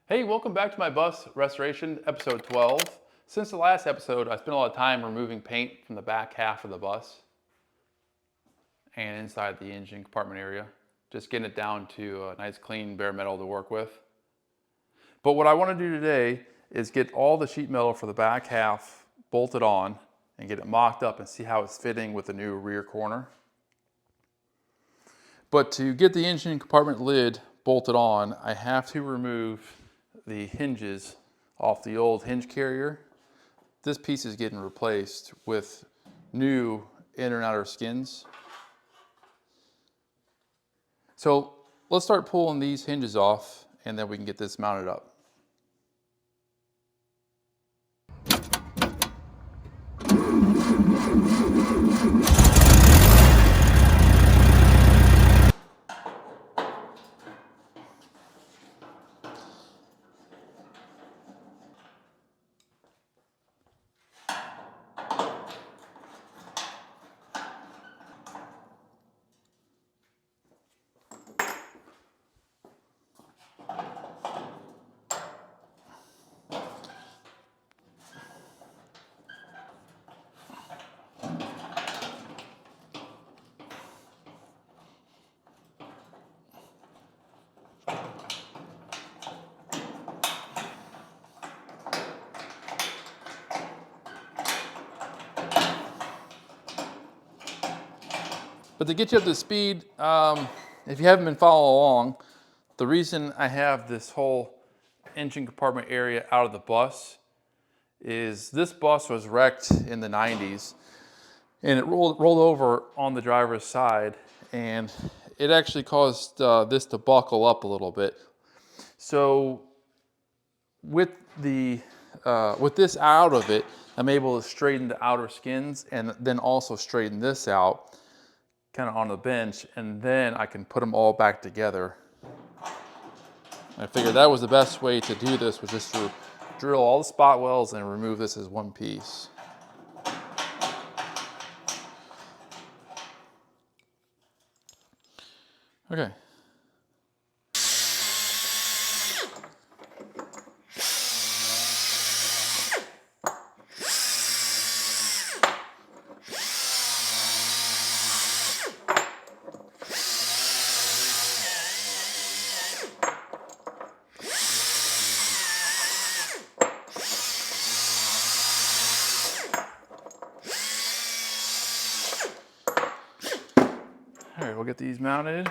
Hey, welcome back to my bus restoration, episode 12. Since the last episode, I spent a lot of time removing paint from the back half of the bus and inside the engine compartment area, just getting it down to a nice clean bare metal to work with. But what I want to do today is get all the sheet metal for the back half bolted on and get it mocked up and see how it's fitting with the new rear corner. But to get the engine compartment lid bolted on, I have to remove the hinges off the old hinge carrier. This piece is getting replaced with new inner and outer skins. So let's start pulling these hinges off and then we can get this mounted up. But to get you up to speed, if you haven't been following along, the reason I have this whole engine compartment area out of the bus is this bus was wrecked in the 90s and it rolled over on the driver's side, and it actually caused this to buckle up a little bit. So with this out of it, I'm able to straighten the outer skins and then also straighten this out kind of on the bench, and then I can put them all back together. I figured that was the best way to do this, was just to drill all the spot welds and remove this as one piece. Okay. All right, we'll get these mounted.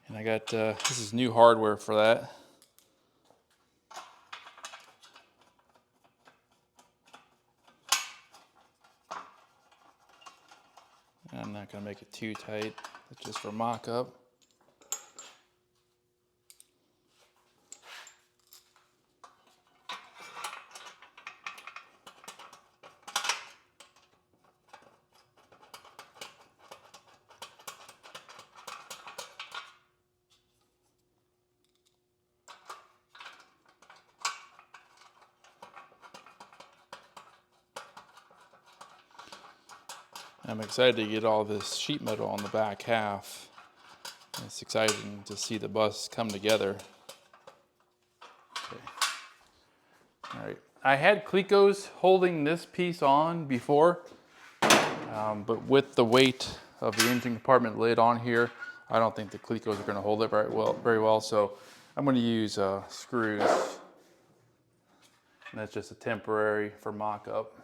And I got, this is new hardware for that. I'm not gonna make it too tight, it's just for mock-up. I'm excited to get all this sheet metal on the back half. It's exciting to see the bus come together. Okay. All right, I had Clecos holding this piece on before, but with the weight of the engine compartment lid on here, I don't think the Clecos are going to hold it very well. So I'm going to use screws, and that's just a temporary for mock-up.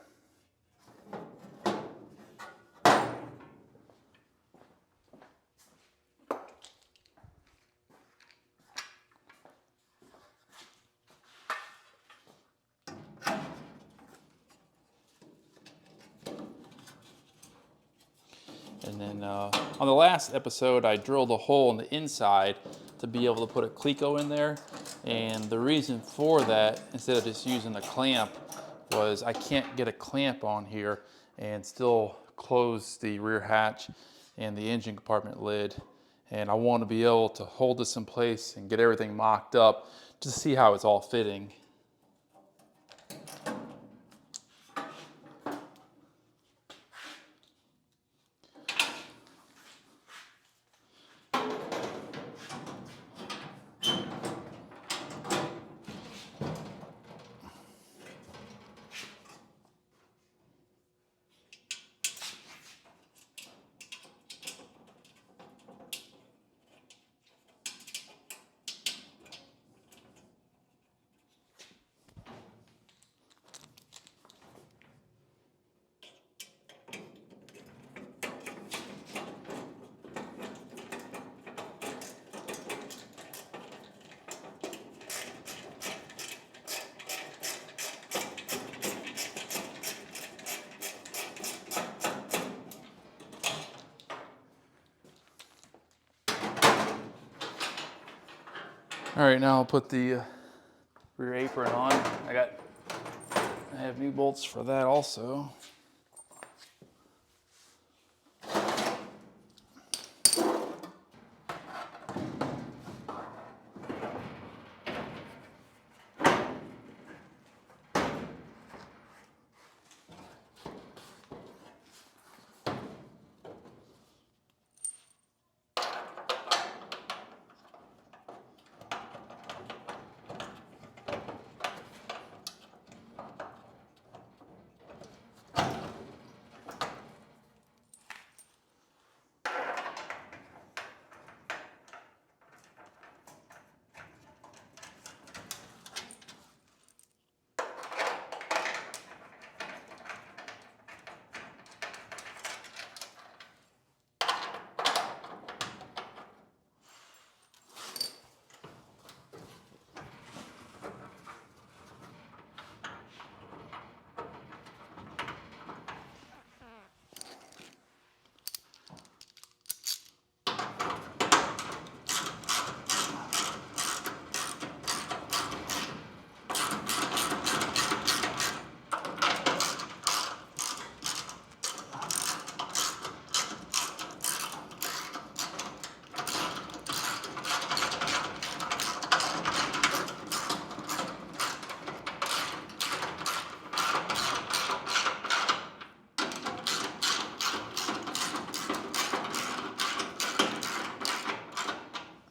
And then on the last episode, I drilled a hole in the inside to be able to put a Cleco in there. And the reason for that, instead of just using a clamp, was I can't get a clamp on here and still close the rear hatch and the engine compartment lid. And I want to be able to hold this in place and get everything mocked up to see how it's all fitting. All right, now I'll put the rear apron on. I have new bolts for that also.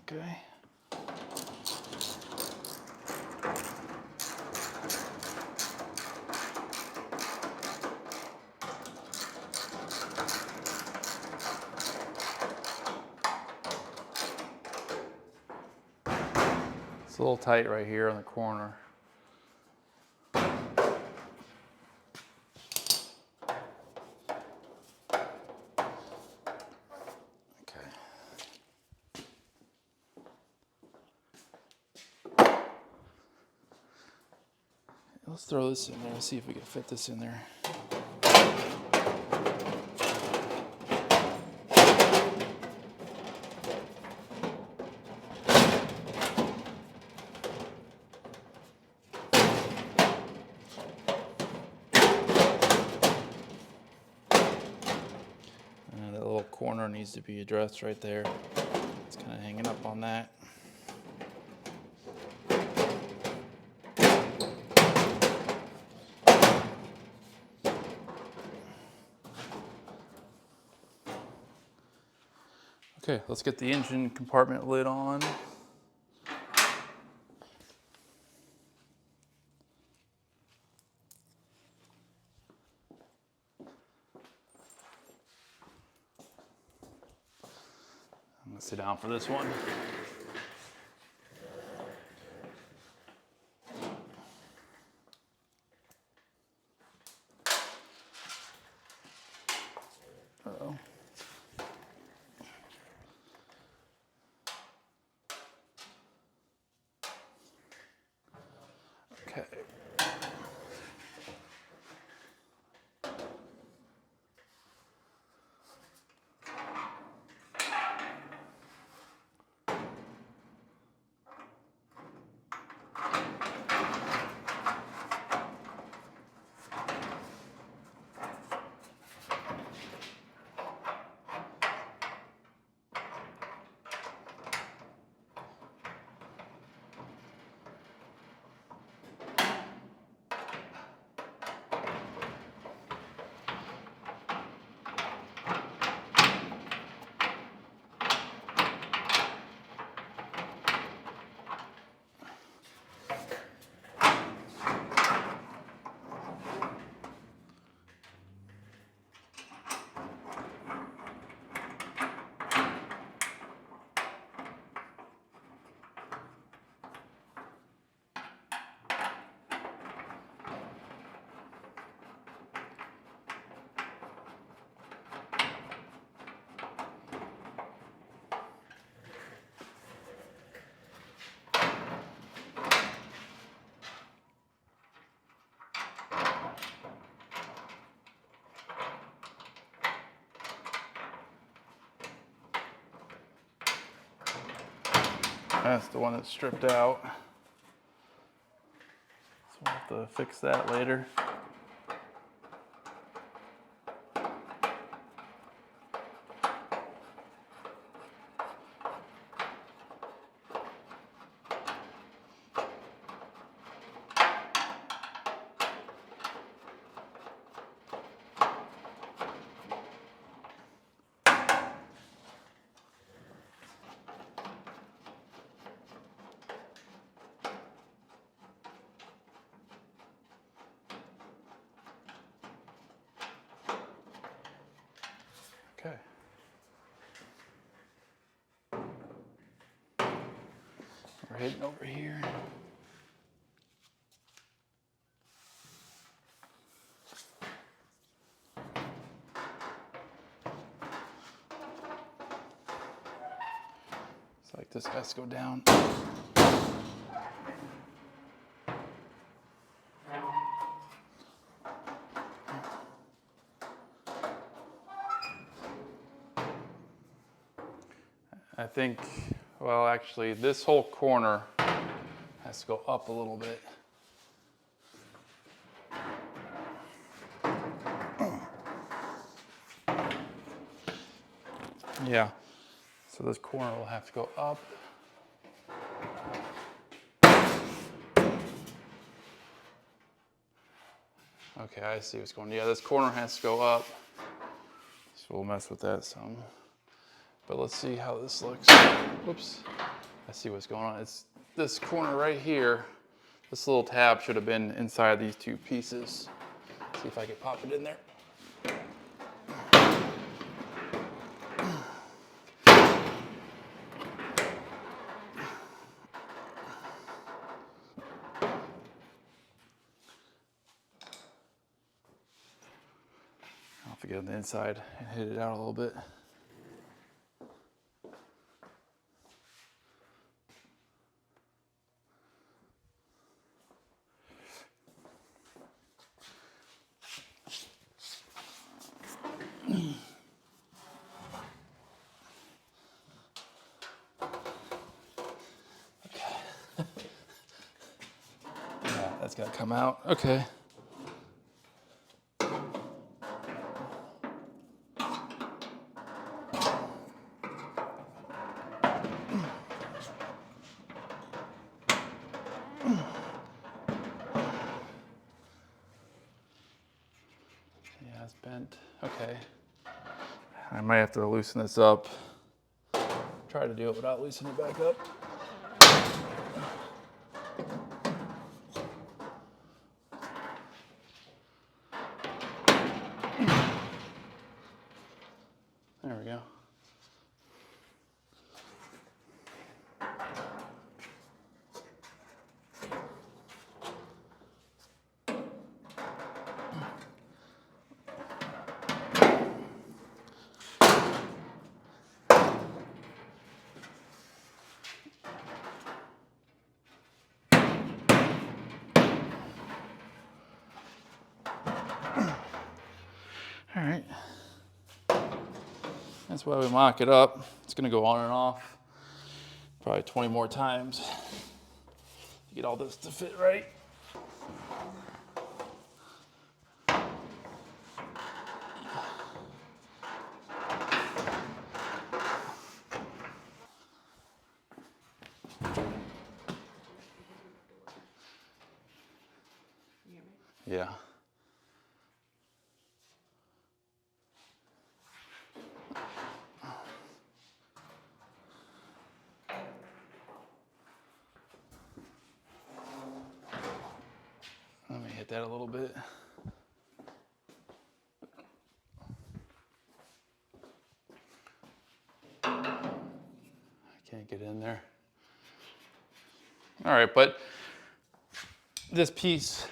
Okay. It's a little tight right here on the corner. Okay. Let's throw this in there and see if we can fit this in there. And that little corner needs to be addressed right there. It's kind of hanging up on that. Okay, let's get the engine compartment lid on. I'm gonna sit down for this one. Uh-oh. Okay. That's the one that's stripped out. So we'll have to fix that later. Okay. We're heading over here. It's like this has to go down. I think, well, actually, this whole corner has to go up a little bit. Yeah, so this corner will have to go up. Okay, I see what's going on. Yeah, this corner has to go up. So we'll mess with that some. But let's see how this looks. Whoops. I see what's going on. It's this corner right here. This little tab should have been inside these two pieces. See if I can pop it in there. I'll have to get on the inside and hit it out a little bit. Yeah, that's got to come out. Okay. Yeah, it's bent. Okay. I might have to loosen this up. Try to do it without loosening it back up. There we go. All right. That's why we mock it up. It's gonna go on and off probably 20 more times to get all this to fit right. Yeah. Let me hit that a little bit. I can't get in there. All right, but this piece,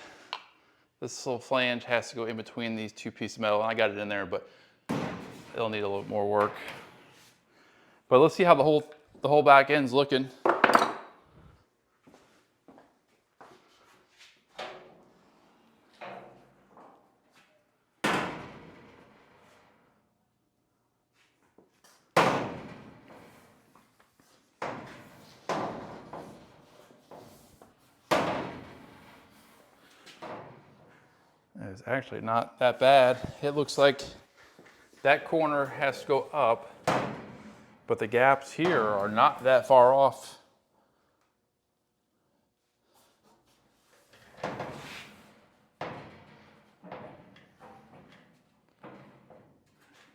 this little flange has to go in between these two pieces of metal. And I got it in there, but it'll need a little more work. But let's see how the whole back end's looking. It's actually not that bad. It looks like that corner has to go up, but the gaps here are not that far off.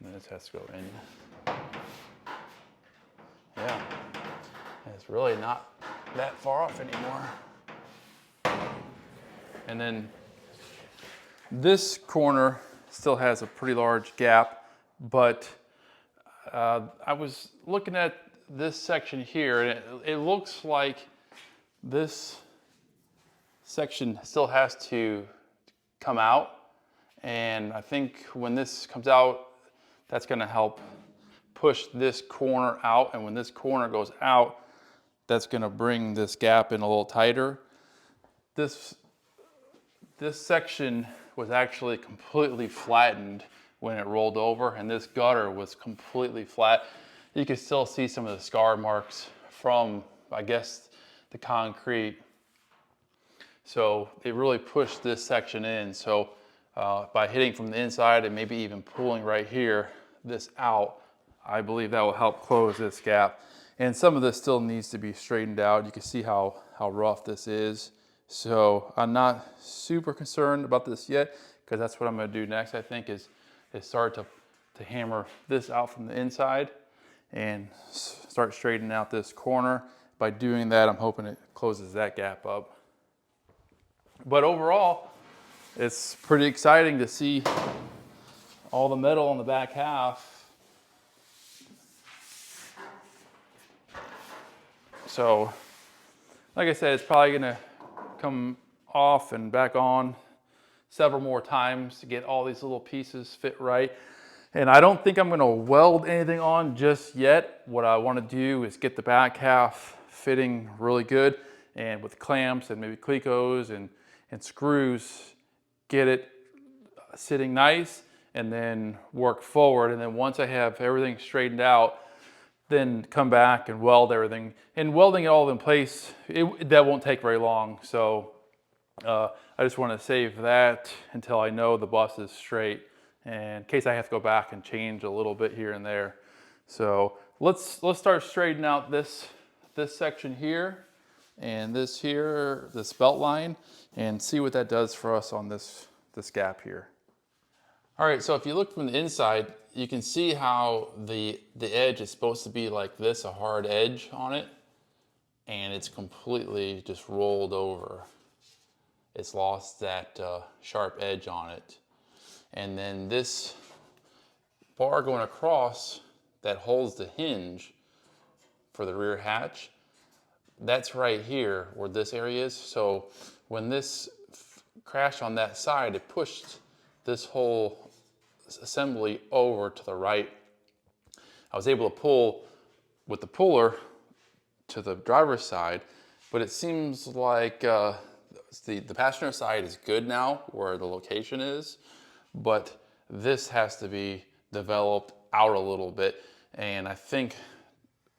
And this has to go in. Yeah, it's really not that far off anymore. And then this corner still has a pretty large gap, but I was looking at this section here, and it looks like this section still has to come out. And I think when this comes out, that's gonna help push this corner out. And when this corner goes out, that's gonna bring this gap in a little tighter. This section was actually completely flattened when it rolled over, and this gutter was completely flat. You can still see some of the scar marks from, I guess, the concrete. So it really pushed this section in. So by hitting from the inside and maybe even pulling right here, this out, I believe that will help close this gap. And some of this still needs to be straightened out. You can see how rough this is. So I'm not super concerned about this yet, because that's what I'm gonna do next, I think, is start to hammer this out from the inside and start straightening out this corner. By doing that, I'm hoping it closes that gap up. But overall, it's pretty exciting to see all the metal on the back half. So, like I said, it's probably gonna come off and back on several more times to get all these little pieces fit right. And I don't think I'm gonna weld anything on just yet. What I wanna do is get the back half fitting really good, and with clamps and maybe Clecos and screws, get it sitting nice, and then work forward. And then once I have everything straightened out, then come back and weld everything. And welding it all in place, that won't take very long. So I just want to save that until I know the bus is straight, and in case I have to go back and change a little bit here and there. So let's start straightening out this section here and this here, this belt line, and see what that does for us on this gap here. All right, so if you look from the inside, you can see how the edge is supposed to be like this, a hard edge on it, and it's completely just rolled over. It's lost that sharp edge on it. And then this bar going across that holds the hinge for the rear hatch, that's right here where this area is. So when this crashed on that side, it pushed this whole assembly over to the right. I was able to pull with the puller to the driver's side, but it seems like the passenger side is good now where the location is, but this has to be developed out a little bit. And I think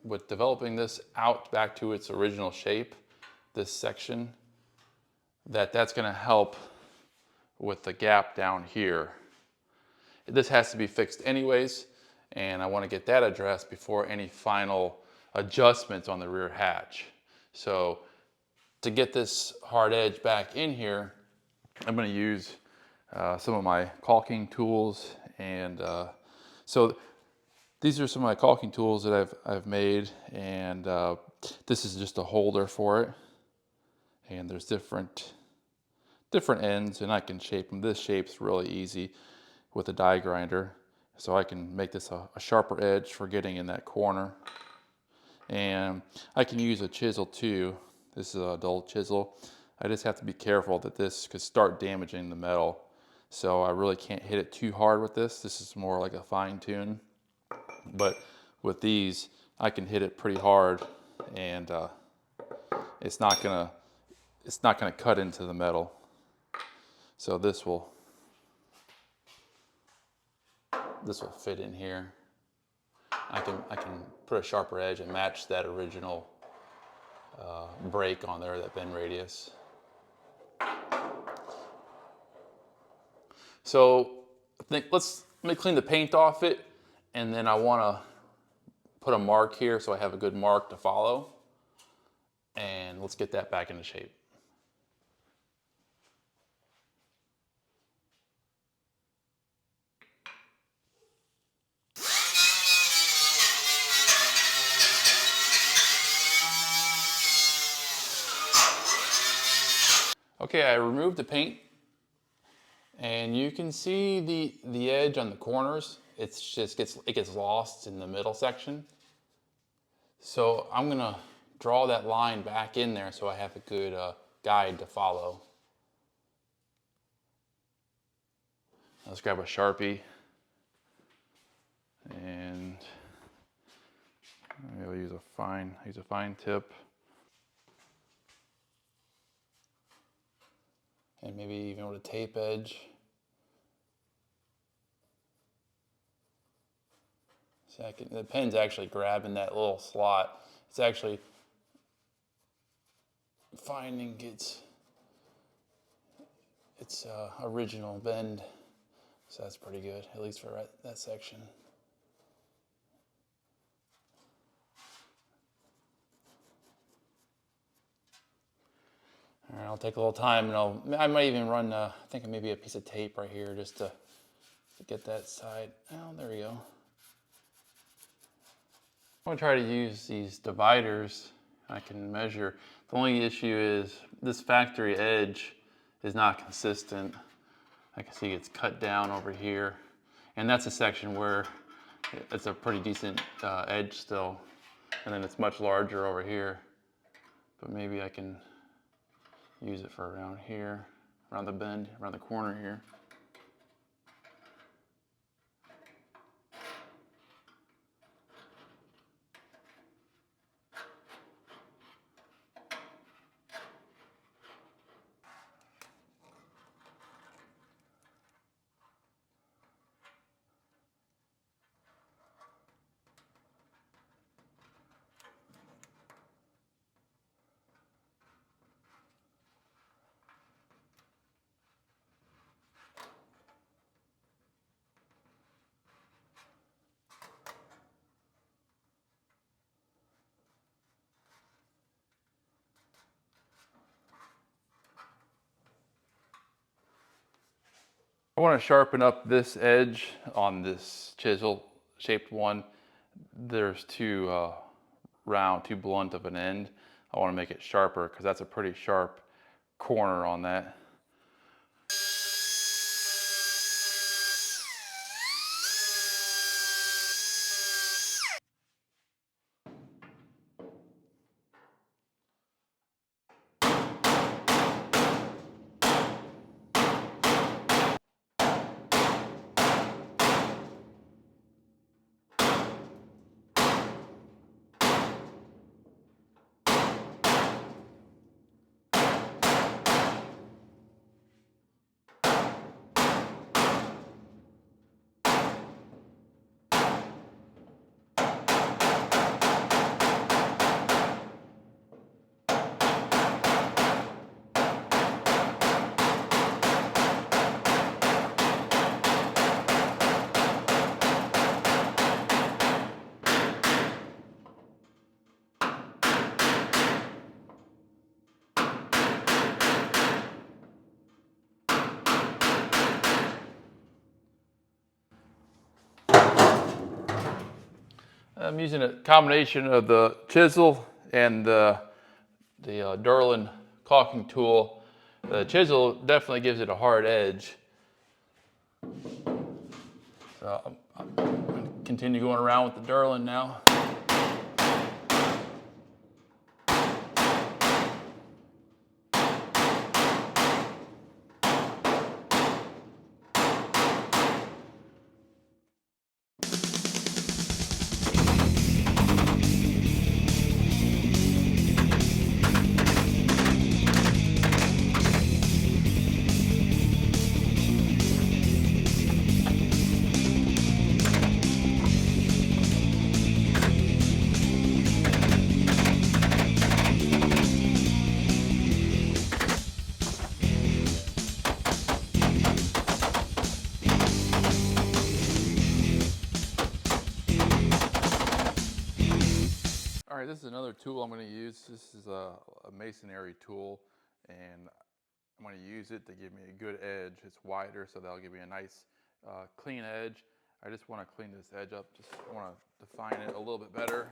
with developing this out back to its original shape, this section, that's gonna help with the gap down here. This has to be fixed anyways, and I want to get that addressed before any final adjustments on the rear hatch. So to get this hard edge back in here, I'm going to use some of my caulking tools. And so these are some of my caulking tools that I've made, and this is just a holder for it. And there's different ends, and I can shape them. This shape's really easy with a die grinder, so I can make this a sharper edge for getting in that corner. And I can use a chisel too. This is a dull chisel. I just have to be careful that this could start damaging the metal, so I really can't hit it too hard with this. This is more like a fine tune, but with these I can hit it pretty hard, and it's not gonna cut into the metal. So this will fit in here. I can put a sharper edge and match that original break on there, that bend radius. So I think let me clean the paint off it, and then I want to put a mark here so I have a good mark to follow. And let's get that back into shape. Okay, I removed the paint, and you can see the edge on the corners. It gets lost in the middle section. So I'm gonna draw that line back in there so I have a good guide to follow. Let's grab a Sharpie, and I'll use a fine tip. And maybe even with a tape edge. The pen's actually grabbing that little slot. It's actually finding its original bend. So that's pretty good, at least for that section. All right, I'll take a little time, and I might even run, I think maybe a piece of tape right here just to get that side. Oh, there we go. I'm gonna try to use these dividers I can measure. The only issue is this factory edge is not consistent. I can see it's cut down over here. And that's a section where it's a pretty decent edge still. And then it's much larger over here. But maybe I can use it for around here, around the bend, around the corner here. I want to sharpen up this edge on this chisel shaped one. There's too round, too blunt of an end. I want to make it sharper because that's a pretty sharp corner on that. I'm using a combination of the chisel and the Derlin caulking tool. The chisel definitely gives it a hard edge. So I'm going to continue going around with the Derlin now. right, this is another tool I'm going to use. This is a masonry tool, and I'm going to use it to give me a good edge. It's wider, so that'll give me a nice clean edge. I just want to clean this edge up. Just want to define it a little bit better.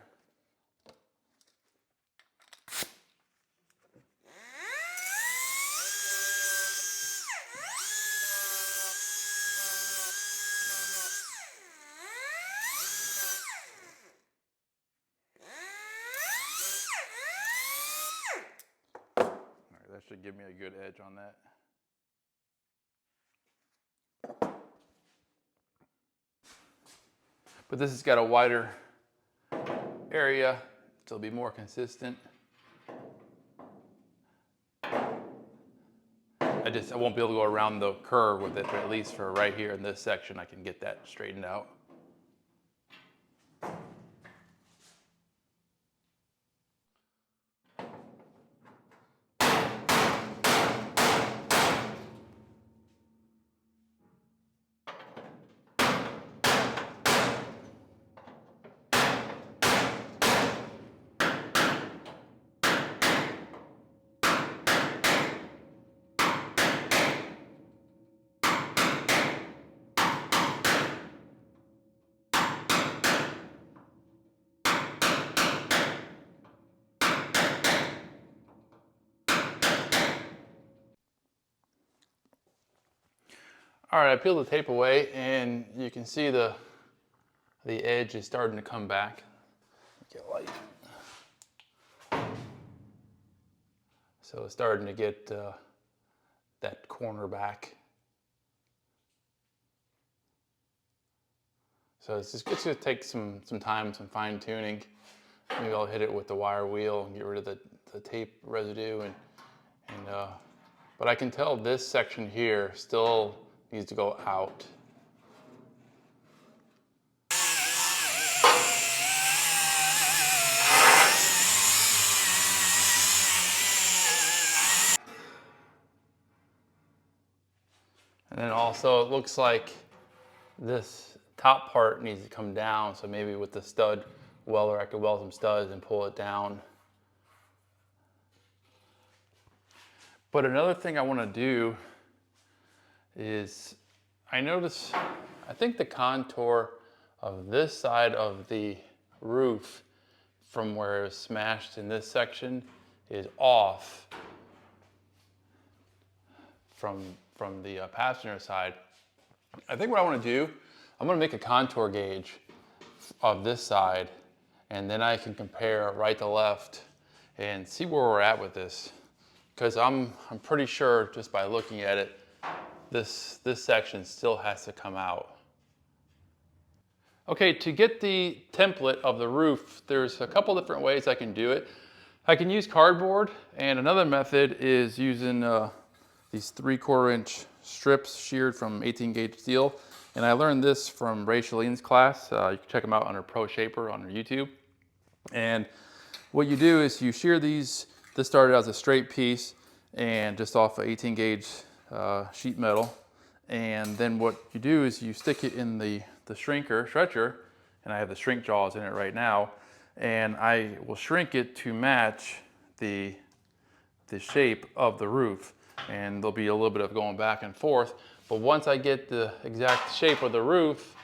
That should give me a good edge on that. But this has got a wider area, so it'll be more consistent. I won't be able to go around the curve with it, but at least for right here in this section, I can get that straightened out. All right, I peeled the tape away, and you can see the edge is starting to come back. Get light. So it's starting to get that corner back. So it's going to take some time, some fine tuning. Maybe I'll hit it with the wire wheel and get rid of the tape residue. But I can tell this section here still needs to go out. And then also it looks like this top part needs to come down. So maybe with the stud welder, I could weld some studs and pull it down. But another thing I want to do is, I think the contour of this side of the roof from where it's smashed in this section is off from the passenger side. I think what I want to do, I'm going to make a contour gauge of this side, and then I can compare right to left and see where we're at with this. Because I'm pretty sure just by looking at it, this section still has to come out. Okay, to get the template of the roof, there's a couple different ways I can do it. I can use cardboard, and another method is using these 3/4 inch strips sheared from 18 gauge steel. And I learned this from Ray Shalene's class. You can check them out under Pro Shaper on YouTube. And what you do is you shear these. This started as a straight piece and just off of 18 gauge sheet metal. And then what you do is you stick it in the stretcher, and I have the shrink jaws in it right now. And I will shrink it to match the shape of the roof. And there'll be a little bit of going back and forth. But once I get the exact shape of the roof,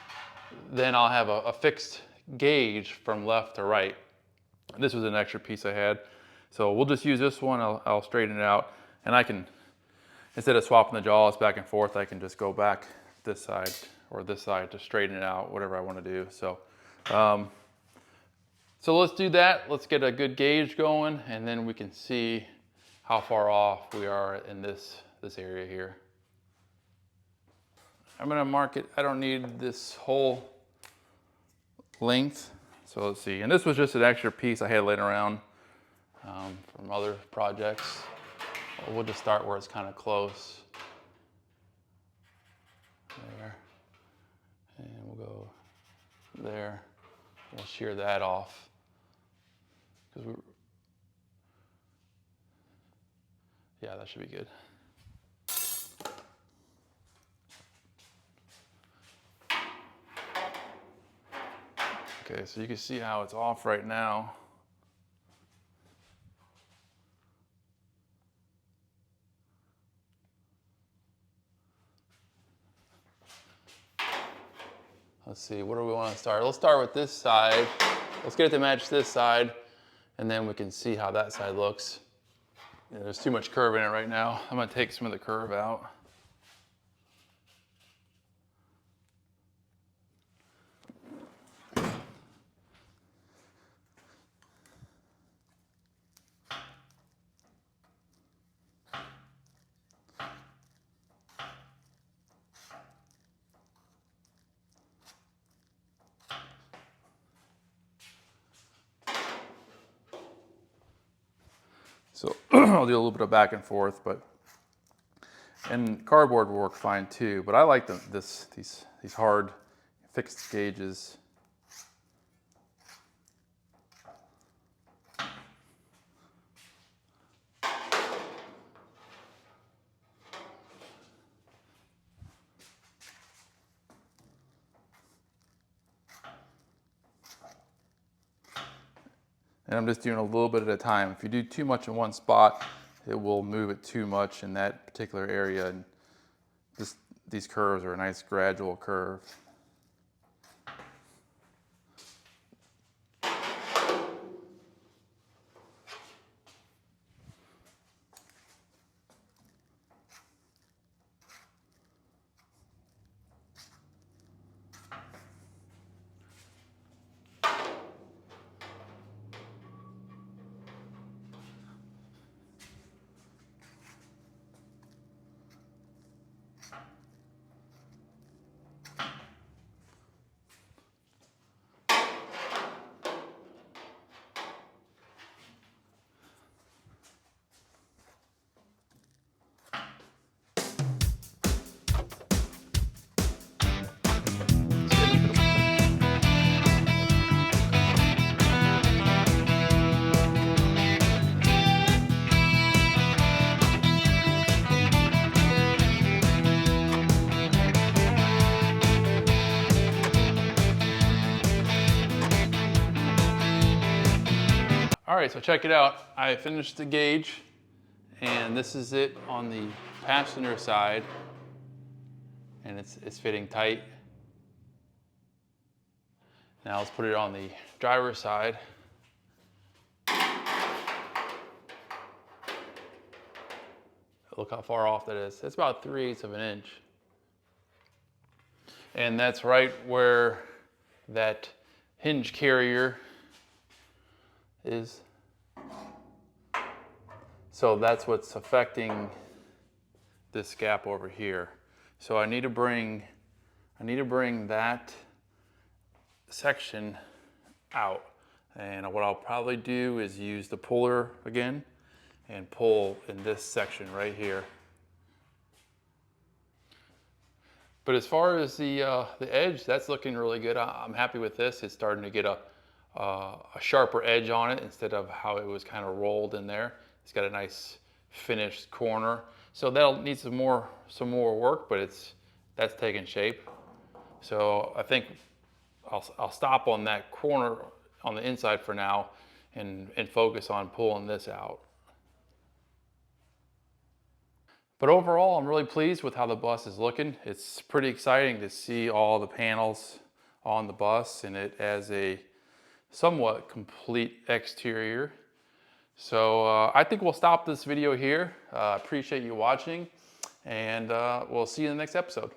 then I'll have a fixed gauge from left to right. This was an extra piece I had. So we'll just use this one. I'll straighten it out. And I can, instead of swapping the jaws back and forth, I can just go back this side or this side to straighten it out, whatever I want to do. So, so let's do that. Let's get a good gauge going, and then we can see how far off we are in this area here. I'm gonna mark it. I don't need this whole length. So let's see. And this was just an extra piece I had laying around from other projects. We'll just start where it's kind of close. There. And we'll go there. We'll shear that off. Yeah, that should be good. Okay, so you can see how it's off right now. Let's see, what do we want to start? Let's start with this side. Let's get it to match this side, and then we can see how that side looks. Yeah, there's too much curve in it right now. I'm gonna take some of the curve out. So I'll do a little bit of back and forth, and cardboard will work fine too. But I like these hard fixed gauges. And I'm just doing a little bit at a time. If you do too much in one spot, it will move it too much in that particular area. And these curves are a nice gradual curve. All right, so check it out. I finished the gauge, and this is it on the passenger side, and it's fitting tight. Now let's put it on the driver's side. Look how far off that is. It's about 3/8 of an inch. And that's right where that hinge carrier is. So that's what's affecting this gap over here. So I need to bring that section out. And what I'll probably do is use the puller again and pull in this section right here. But as far as the edge, that's looking really good. I'm happy with this. It's starting to get a sharper edge on it instead of how it was kind of rolled in there. It's got a nice finished corner. So that'll need some more work, but that's taking shape. So I think I'll stop on that corner on the inside for now and focus on pulling this out. But overall, I'm really pleased with how the bus is looking. It's pretty exciting to see all the panels on the bus, and it has a somewhat complete exterior. So I think we'll stop this video here. Appreciate you watching, and we'll see you in the next episode.